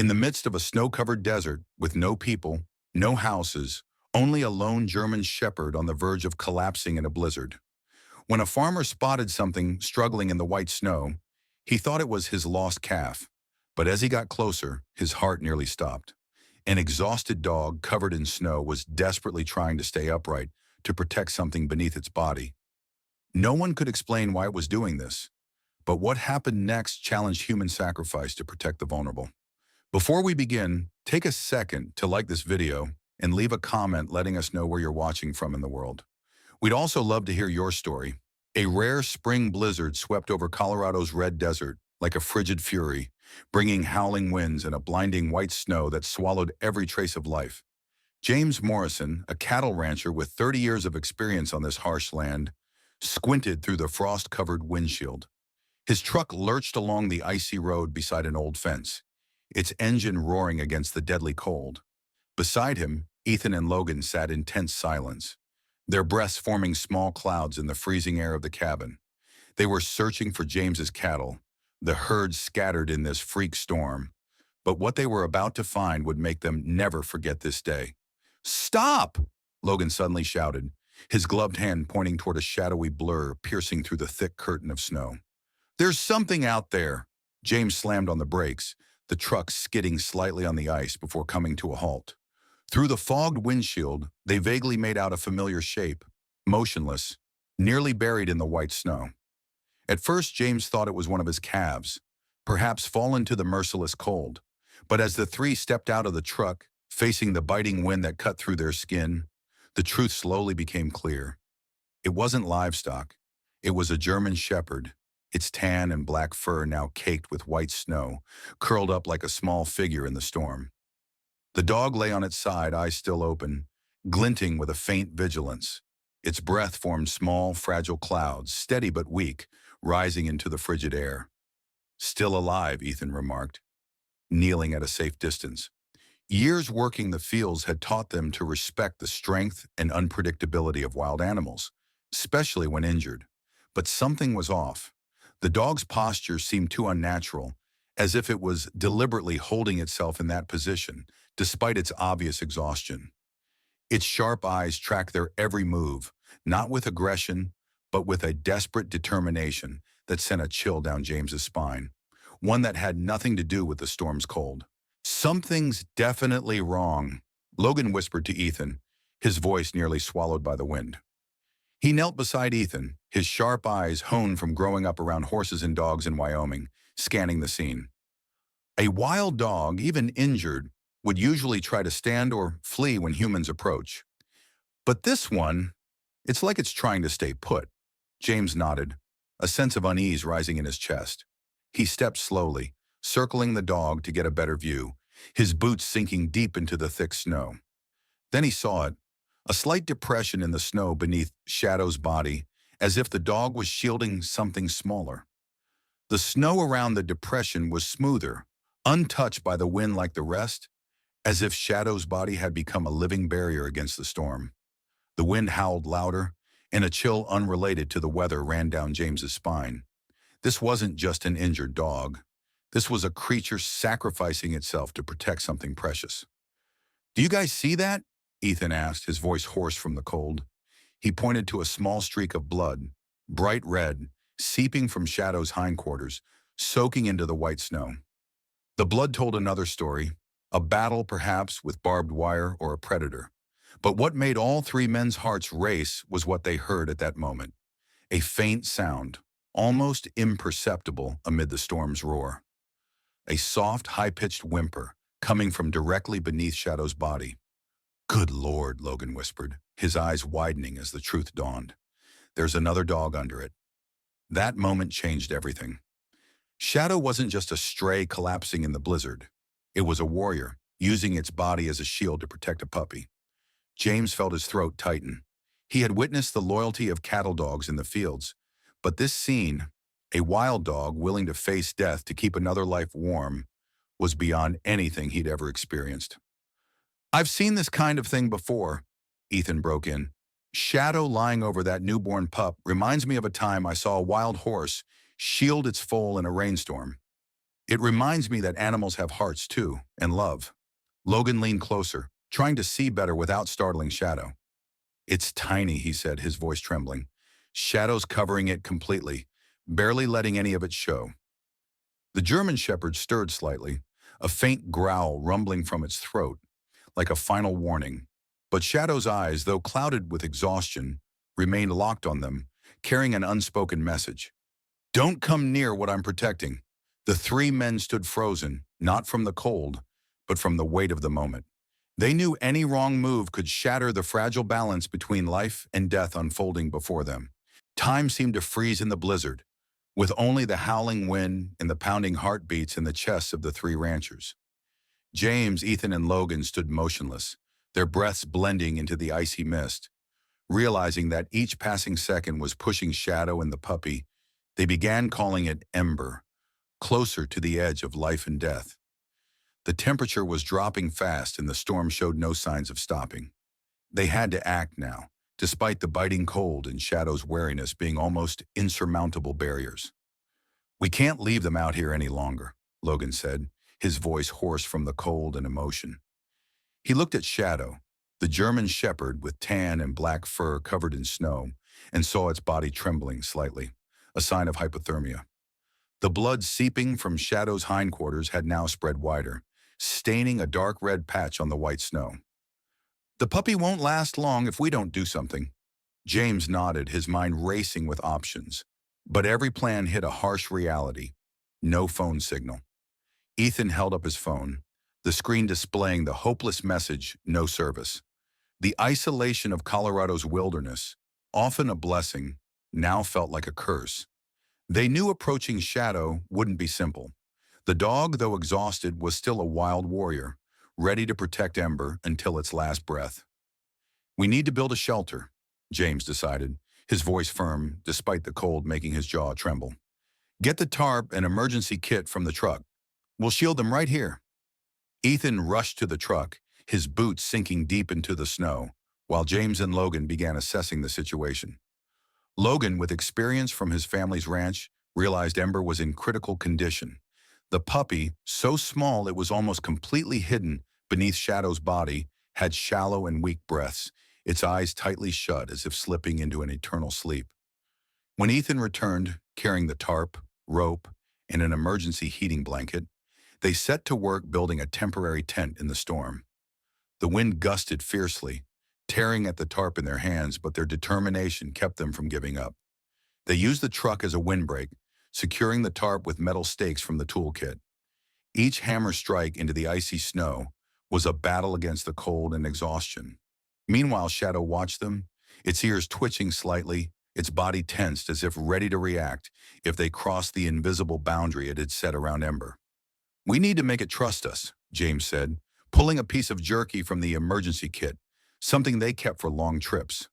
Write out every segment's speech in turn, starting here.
In the midst of a snow-covered desert with no people, no houses, only a lone German shepherd on the verge of collapsing in a blizzard. When a farmer spotted something struggling in the white snow, he thought it was his lost calf. But as he got closer, his heart nearly stopped. An exhausted dog covered in snow was desperately trying to stay upright to protect something beneath its body. No one could explain why it was doing this, but what happened next challenged human sacrifice to protect the vulnerable. Before we begin, take a second to like this video and leave a comment letting us know where you're watching from in the world. We'd also love to hear your story. A rare spring blizzard swept over Colorado's red desert like a frigid fury, bringing howling winds and a blinding white snow that swallowed every trace of life. James Morrison, a cattle rancher with 30 years of experience on this harsh land, squinted through the frost-covered windshield. His truck lurched along the icy road beside an old fence, its engine roaring against the deadly cold. Beside him, Ethan and Logan sat in tense silence, their breaths forming small clouds in the freezing air of the cabin. They were searching for James's cattle, the herd scattered in this freak storm. But what they were about to find would make them never forget this day. "Stop!" Logan suddenly shouted, his gloved hand pointing toward a shadowy blur piercing through the thick curtain of snow. "There's something out there!" James slammed on the brakes, the truck skidding slightly on the ice before coming to a halt. Through the fogged windshield, they vaguely made out a familiar shape, motionless, nearly buried in the white snow. At first, James thought it was one of his calves, perhaps fallen to the merciless cold. But as the three stepped out of the truck, facing the biting wind that cut through their skin, the truth slowly became clear. It wasn't livestock. It was a German shepherd, its tan and black fur now caked with white snow, curled up like a small figure in the storm. The dog lay on its side, eyes still open, glinting with a faint vigilance. Its breath formed small, fragile clouds, steady but weak, rising into the frigid air. "Still alive," Ethan remarked, kneeling at a safe distance. Years working the fields had taught them to respect the strength and unpredictability of wild animals, especially when injured. But something was off. The dog's posture seemed too unnatural, as if it was deliberately holding itself in that position, despite its obvious exhaustion. Its sharp eyes tracked their every move, not with aggression, but with a desperate determination that sent a chill down James's spine, one that had nothing to do with the storm's cold. "Something's definitely wrong," Logan whispered to Ethan, his voice nearly swallowed by the wind. He knelt beside Ethan, his sharp eyes honed from growing up around horses and dogs in Wyoming, scanning the scene. A wild dog, even injured, would usually try to stand or flee when humans approach. But this one, it's like it's trying to stay put. James nodded, a sense of unease rising in his chest. He stepped slowly, circling the dog to get a better view, his boots sinking deep into the thick snow. Then he saw it, a slight depression in the snow beneath Shadow's body, as if the dog was shielding something smaller. The snow around the depression was smoother, untouched by the wind like the rest, as if Shadow's body had become a living barrier against the storm. The wind howled louder, and a chill unrelated to the weather ran down James's spine. This wasn't just an injured dog. This was a creature sacrificing itself to protect something precious. "Do you guys see that?" Ethan asked, his voice hoarse from the cold. He pointed to a small streak of blood, bright red, seeping from Shadow's hindquarters, soaking into the white snow. The blood told another story, a battle perhaps with barbed wire or a predator. But what made all three men's hearts race was what they heard at that moment. A faint sound, almost imperceptible amid the storm's roar. A soft, high-pitched whimper coming from directly beneath Shadow's body. "Good Lord," Logan whispered, his eyes widening as the truth dawned. "There's another dog under it." That moment changed everything. Shadow wasn't just a stray collapsing in the blizzard. It was a warrior, using its body as a shield to protect a puppy. James felt his throat tighten. He had witnessed the loyalty of cattle dogs in the fields, but this scene, a wild dog willing to face death to keep another life warm, was beyond anything he'd ever experienced. "I've seen this kind of thing before," Ethan broke in. "Shadow lying over that newborn pup reminds me of a time I saw a wild horse shield its foal in a rainstorm." It reminds me that animals have hearts too, and love. Logan leaned closer, trying to see better without startling Shadow. It's tiny, he said, his voice trembling. Shadows covering it completely, barely letting any of it show. The German Shepherd stirred slightly, a faint growl rumbling from its throat, like a final warning. But Shadow's eyes, though clouded with exhaustion, remained locked on them, carrying an unspoken message. Don't come near what I'm protecting. The three men stood frozen, not from the cold, but from the weight of the moment. They knew any wrong move could shatter the fragile balance between life and death unfolding before them. Time seemed to freeze in the blizzard, with only the howling wind and the pounding heartbeats in the chests of the three ranchers. James, Ethan, and Logan stood motionless, their breaths blending into the icy mist. Realizing that each passing second was pushing Shadow and the puppy, they began calling it Ember, closer to the edge of life and death. The temperature was dropping fast and the storm showed no signs of stopping. They had to act now, despite the biting cold and Shadow's wariness being almost insurmountable barriers. We can't leave them out here any longer, Logan said, his voice hoarse from the cold and emotion. He looked at Shadow, the German Shepherd with tan and black fur covered in snow, and saw its body trembling slightly, a sign of hypothermia. The blood seeping from Shadow's hindquarters had now spread wider, staining a dark red patch on the white snow. The puppy won't last long if we don't do something. James nodded, his mind racing with options. But every plan hit a harsh reality. No phone signal. Ethan held up his phone, the screen displaying the hopeless message, no service. The isolation of Colorado's wilderness, often a blessing, now felt like a curse. They knew approaching Shadow wouldn't be simple. The dog, though exhausted, was still a wild warrior, ready to protect Ember until its last breath. We need to build a shelter, James decided, his voice firm despite the cold making his jaw tremble. Get the tarp and emergency kit from the truck. We'll shield them right here. Ethan rushed to the truck, his boots sinking deep into the snow, while James and Logan began assessing the situation. Logan, with experience from his family's ranch, realized Ember was in critical condition. The puppy, so small it was almost completely hidden beneath Shadow's body, had shallow and weak breaths, its eyes tightly shut as if slipping into an eternal sleep. When Ethan returned, carrying the tarp, rope, and an emergency heating blanket, they set to work building a temporary tent in the storm. The wind gusted fiercely, tearing at the tarp in their hands, but their determination kept them from giving up. They used the truck as a windbreak, securing the tarp with metal stakes from the toolkit. Each hammer strike into the icy snow was a battle against the cold and exhaustion. Meanwhile, Shadow watched them, its ears twitching slightly, its body tensed as if ready to react if they crossed the invisible boundary it had set around Ember. We need to make it trust us, James said, pulling a piece of jerky from the emergency kit, something they kept for long trips.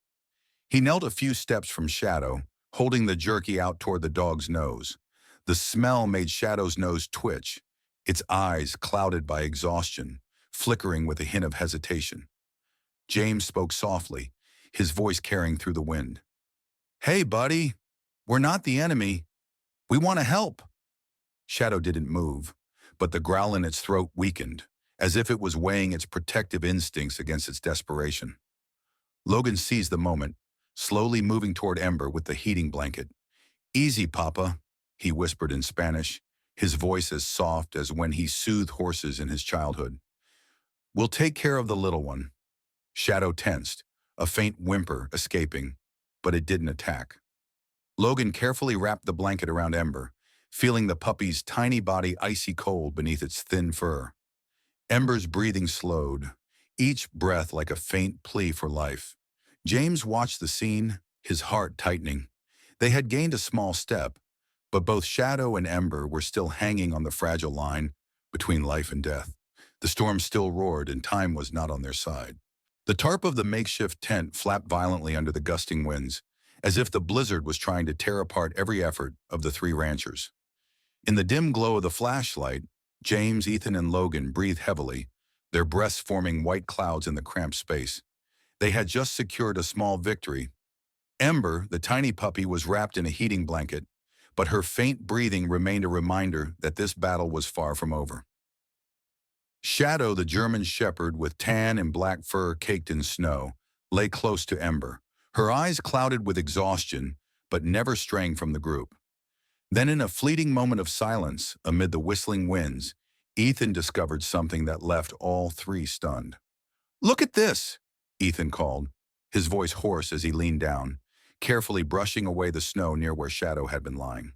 He knelt a few steps from Shadow, holding the jerky out toward the dog's nose. The smell made Shadow's nose twitch, its eyes clouded by exhaustion, flickering with a hint of hesitation. James spoke softly, his voice carrying through the wind. Hey, buddy, we're not the enemy. We want to help. Shadow didn't move, but the growl in its throat weakened, as if it was weighing its protective instincts against its desperation. Logan seized the moment, slowly moving toward Ember with the heating blanket. Easy, Papa, he whispered in Spanish, his voice as soft as when he soothed horses in his childhood. We'll take care of the little one. Shadow tensed, a faint whimper escaping, but it didn't attack. Logan carefully wrapped the blanket around Ember, feeling the puppy's tiny body icy cold beneath its thin fur. Ember's breathing slowed, each breath like a faint plea for life. James watched the scene, his heart tightening. They had gained a small step, but both Shadow and Ember were still hanging on the fragile line between life and death. The storm still roared and time was not on their side. The tarp of the makeshift tent flapped violently under the gusting winds, as if the blizzard was trying to tear apart every effort of the three ranchers. In the dim glow of the flashlight, James, Ethan, and Logan breathed heavily, their breaths forming white clouds in the cramped space. They had just secured a small victory. Ember, the tiny puppy, was wrapped in a heating blanket, but her faint breathing remained a reminder that this battle was far from over. Shadow, the German shepherd with tan and black fur caked in snow, lay close to Ember, her eyes clouded with exhaustion, but never straying from the group. Then in a fleeting moment of silence, amid the whistling winds, Ethan discovered something that left all three stunned. "Look at this," Ethan called, his voice hoarse as he leaned down, carefully brushing away the snow near where Shadow had been lying.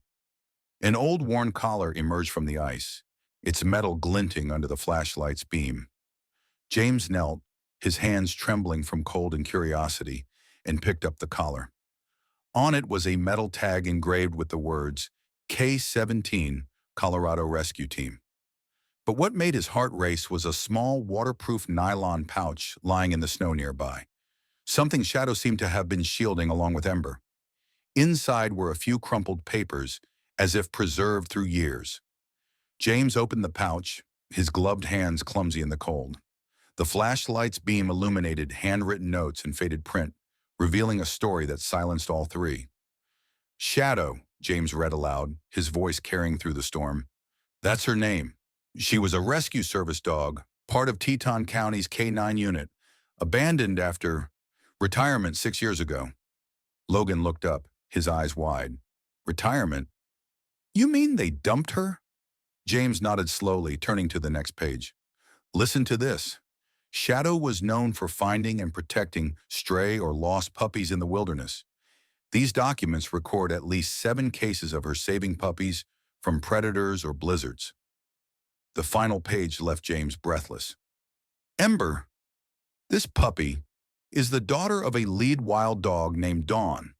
An old worn collar emerged from the ice, its metal glinting under the flashlight's beam. James knelt, his hands trembling from cold and curiosity, and picked up the collar. On it was a metal tag engraved with the words, K-17, Colorado Rescue Team. But what made his heart race was a small, waterproof nylon pouch lying in the snow nearby, something Shadow seemed to have been shielding along with Ember. Inside were a few crumpled papers, as if preserved through years. James opened the pouch, his gloved hands clumsy in the cold. The flashlight's beam illuminated handwritten notes and faded print, revealing a story that silenced all three. "Shadow," James read aloud, his voice carrying through the storm. "That's her name. She was a rescue service dog, part of Teton County's K-9 unit, abandoned after retirement 6 years ago." Logan looked up, his eyes wide. "Retirement? You mean they dumped her?" James nodded slowly, turning to the next page. "Listen to this. Shadow was known for finding and protecting stray or lost puppies in the wilderness. These documents record at least 7 cases of her saving puppies from predators or blizzards." The final page left James breathless. "Ember, this puppy, is the daughter of a lead wild dog named Dawn.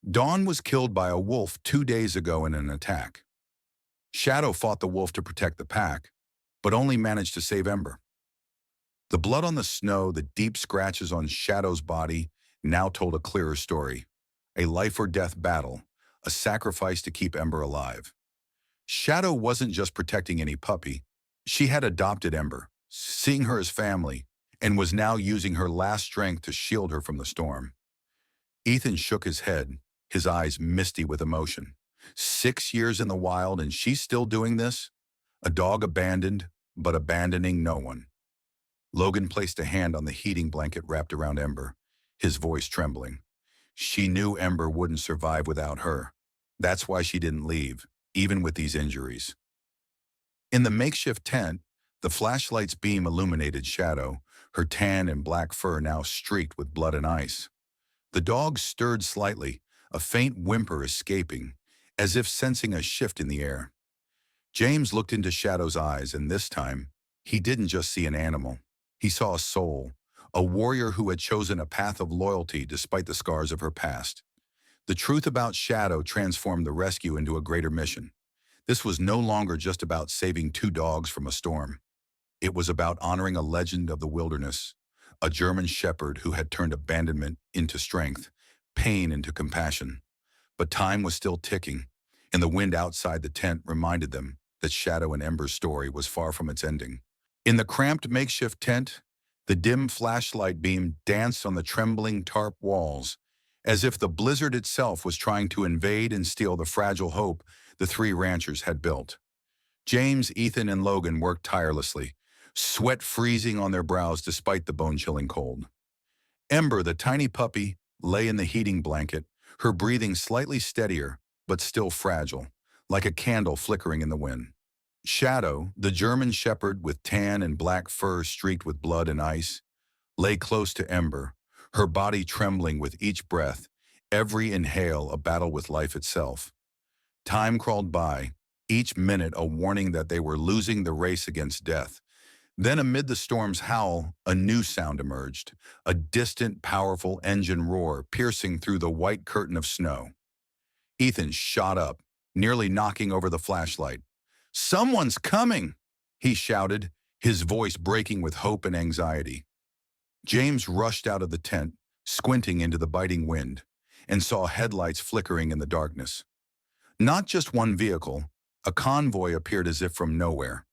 Dawn was killed by a wolf 2 days ago in an attack. Shadow fought the wolf to protect the pack, but only managed to save Ember." The blood on the snow, the deep scratches on Shadow's body, now told a clearer story. A life-or-death battle, a sacrifice to keep Ember alive. Shadow wasn't just protecting any puppy. She had adopted Ember, seeing her as family, and was now using her last strength to shield her from the storm. Ethan shook his head, his eyes misty with emotion. 6 years in the wild and she's still doing this? A dog abandoned, but abandoning no one. Logan placed a hand on the heating blanket wrapped around Ember, his voice trembling. She knew Ember wouldn't survive without her. That's why she didn't leave, even with these injuries. In the makeshift tent, the flashlight's beam illuminated Shadow, her tan and black fur now streaked with blood and ice. The dog stirred slightly, a faint whimper escaping, as if sensing a shift in the air. James looked into Shadow's eyes, and this time, he didn't just see an animal. He saw a soul, a warrior who had chosen a path of loyalty despite the scars of her past. The truth about Shadow transformed the rescue into a greater mission. This was no longer just about saving 2 dogs from a storm. It was about honoring a legend of the wilderness, a German shepherd who had turned abandonment into strength, pain into compassion. But time was still ticking, and the wind outside the tent reminded them that Shadow and Ember's story was far from its ending. In the cramped makeshift tent, the dim flashlight beam danced on the trembling tarp walls, as if the blizzard itself was trying to invade and steal the fragile hope the 3 ranchers had built. James, Ethan, and Logan worked tirelessly, sweat freezing on their brows despite the bone-chilling cold. Ember, the tiny puppy, lay in the heating blanket, her breathing slightly steadier, but still fragile, like a candle flickering in the wind. Shadow, the German shepherd with tan and black fur streaked with blood and ice, lay close to Ember, her body trembling with each breath, every inhale a battle with life itself. Time crawled by, each minute a warning that they were losing the race against death. Then amid the storm's howl, a new sound emerged, a distant, powerful engine roar piercing through the white curtain of snow. Ethan shot up, nearly knocking over the flashlight. "Someone's coming!" he shouted, his voice breaking with hope and anxiety. James rushed out of the tent, squinting into the biting wind, and saw headlights flickering in the darkness. Not just one vehicle, a convoy appeared as if from nowhere.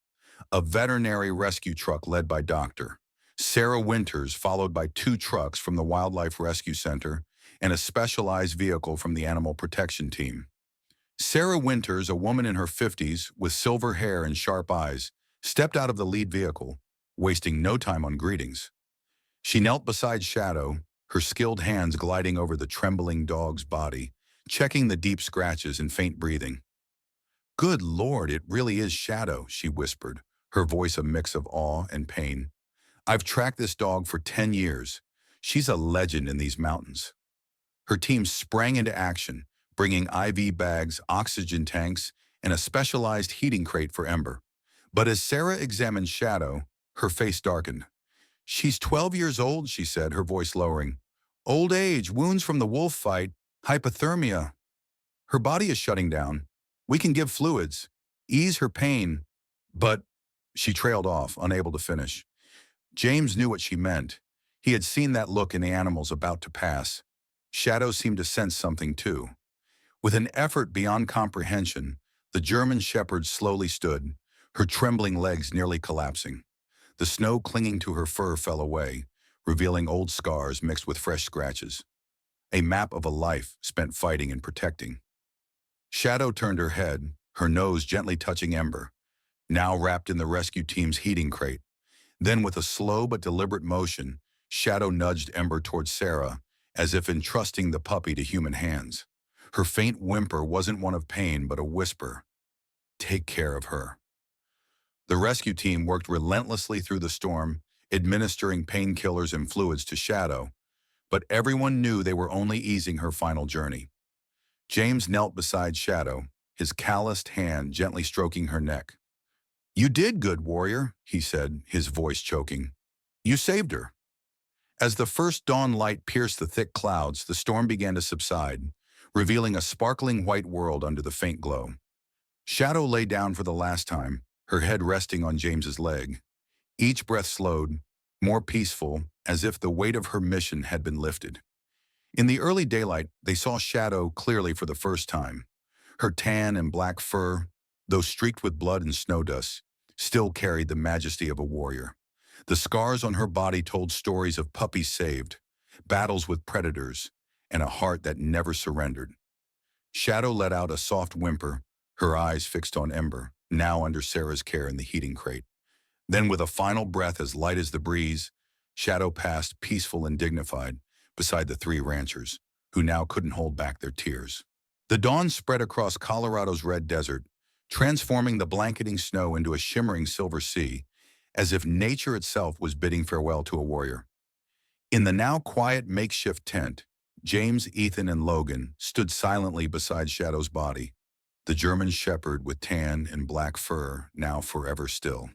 A veterinary rescue truck led by Dr. Sarah Winters, followed by 2 trucks from the Wildlife Rescue Center and a specialized vehicle from the Animal Protection Team. Sarah Winters, a woman in her 50s with silver hair and sharp eyes, stepped out of the lead vehicle, wasting no time on greetings. She knelt beside Shadow, her skilled hands gliding over the trembling dog's body, checking the deep scratches and faint breathing. "Good Lord, it really is Shadow," she whispered, her voice a mix of awe and pain. "I've tracked this dog for 10 years. She's a legend in these mountains." Her team sprang into action, bringing IV bags, oxygen tanks, and a specialized heating crate for Ember. But as Sarah examined Shadow, her face darkened. "She's 12 years old," she said, her voice lowering. "Old age, wounds from the wolf fight, hypothermia. Her body is shutting down. We can give fluids, ease her pain." But she trailed off, unable to finish. James knew what she meant. He had seen that look in the animals about to pass. Shadow seemed to sense something too. With an effort beyond comprehension, the German shepherd slowly stood, her trembling legs nearly collapsing. The snow clinging to her fur fell away, revealing old scars mixed with fresh scratches. A map of a life spent fighting and protecting. Shadow turned her head, her nose gently touching Ember, now wrapped in the rescue team's heating crate. Then with a slow but deliberate motion, Shadow nudged Ember towards Sarah, as if entrusting the puppy to human hands. Her faint whimper wasn't one of pain, but a whisper. "Take care of her." The rescue team worked relentlessly through the storm, administering painkillers and fluids to Shadow, but everyone knew they were only easing her final journey. James knelt beside Shadow, his calloused hand gently stroking her neck. "You did good, warrior," he said, his voice choking. "You saved her." As the first dawn light pierced the thick clouds, the storm began to subside, revealing a sparkling white world under the faint glow. Shadow lay down for the last time, her head resting on James's leg. Each breath slowed, more peaceful, as if the weight of her mission had been lifted. In the early daylight, they saw Shadow clearly for the first time. Her tan and black fur, though streaked with blood and snow dust, still carried the majesty of a warrior. The scars on her body told stories of puppies saved, battles with predators, and a heart that never surrendered. Shadow let out a soft whimper, her eyes fixed on Ember, now under Sarah's care in the heating crate. Then with a final breath as light as the breeze, Shadow passed, peaceful and dignified, beside the three ranchers, who now couldn't hold back their tears. The dawn spread across Colorado's red desert, transforming the blanketing snow into a shimmering silver sea, as if nature itself was bidding farewell to a warrior. In the now quiet makeshift tent, James, Ethan, and Logan stood silently beside Shadow's body, the German shepherd with tan and black fur now forever still.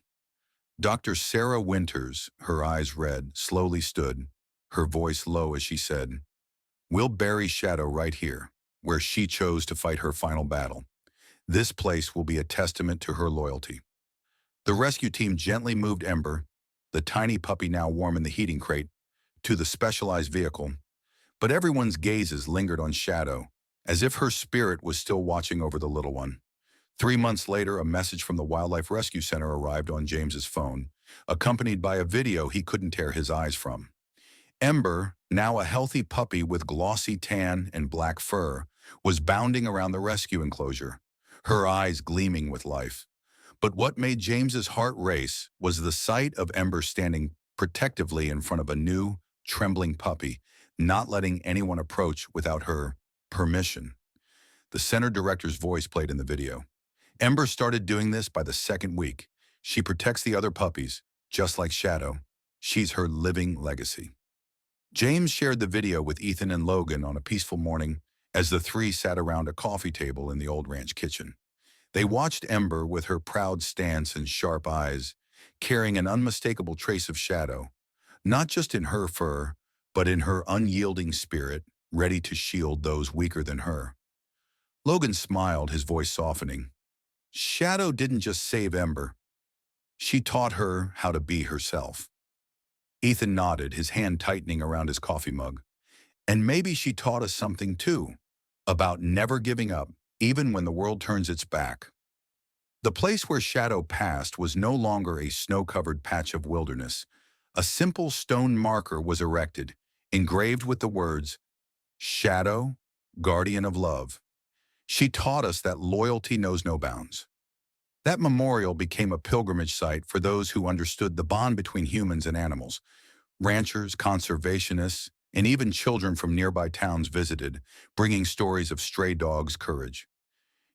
Dr. Sarah Winters, her eyes red, slowly stood, her voice low as she said, "We'll bury Shadow right here, where she chose to fight her final battle. This place will be a testament to her loyalty." The rescue team gently moved Ember, the tiny puppy now warm in the heating crate, to the specialized vehicle, but everyone's gazes lingered on Shadow, as if her spirit was still watching over the little one. 3 months later, a message from the Wildlife Rescue Center arrived on James's phone, accompanied by a video he couldn't tear his eyes from. Ember, now a healthy puppy with glossy tan and black fur, was bounding around the rescue enclosure, her eyes gleaming with life. But what made James's heart race was the sight of Ember standing protectively in front of a new, trembling puppy, not letting anyone approach without her permission. The center director's voice played in the video. "Ember started doing this by the second week. She protects the other puppies, just like Shadow. She's her living legacy." James shared the video with Ethan and Logan on a peaceful morning as the three sat around a coffee table in the old ranch kitchen. They watched Ember with her proud stance and sharp eyes, carrying an unmistakable trace of Shadow, not just in her fur, but in her unyielding spirit, ready to shield those weaker than her. Logan smiled, his voice softening. "Shadow didn't just save Ember. She taught her how to be herself." Ethan nodded, his hand tightening around his coffee mug. "And maybe she taught us something too, about never giving up, even when the world turns its back." The place where Shadow passed was no longer a snow-covered patch of wilderness. A simple stone marker was erected, engraved with the words, "Shadow, Guardian of Love." She taught us that loyalty knows no bounds. That memorial became a pilgrimage site for those who understood the bond between humans and animals. Ranchers, conservationists, and even children from nearby towns visited, bringing stories of stray dogs' courage.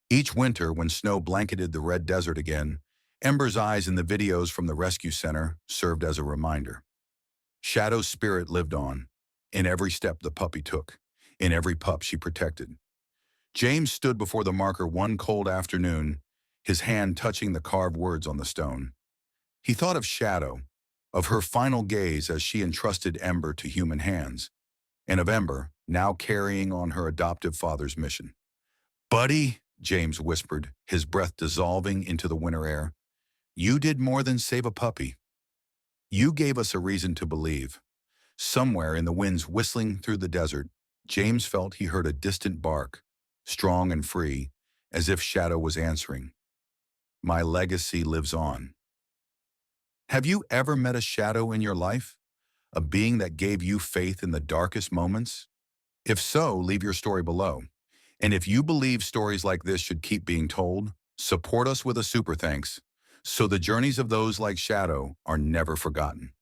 Each winter, when snow blanketed the red desert again, Ember's eyes in the videos from the rescue center served as a reminder. Shadow's spirit lived on, in every step the puppy took, in every pup she protected. James stood before the marker one cold afternoon, his hand touching the carved words on the stone. He thought of Shadow, of her final gaze as she entrusted Ember to human hands, and of Ember now carrying on her adoptive father's mission. "Buddy," James whispered, his breath dissolving into the winter air, "you did more than save a puppy. You gave us a reason to believe." Somewhere in the winds whistling through the desert, James felt he heard a distant bark, strong and free, as if Shadow was answering, "My legacy lives on." Have you ever met a shadow in your life? A being that gave you faith in the darkest moments? If so, leave your story below. And if you believe stories like this should keep being told, support us with a super thanks, so the journeys of those like Shadow are never forgotten.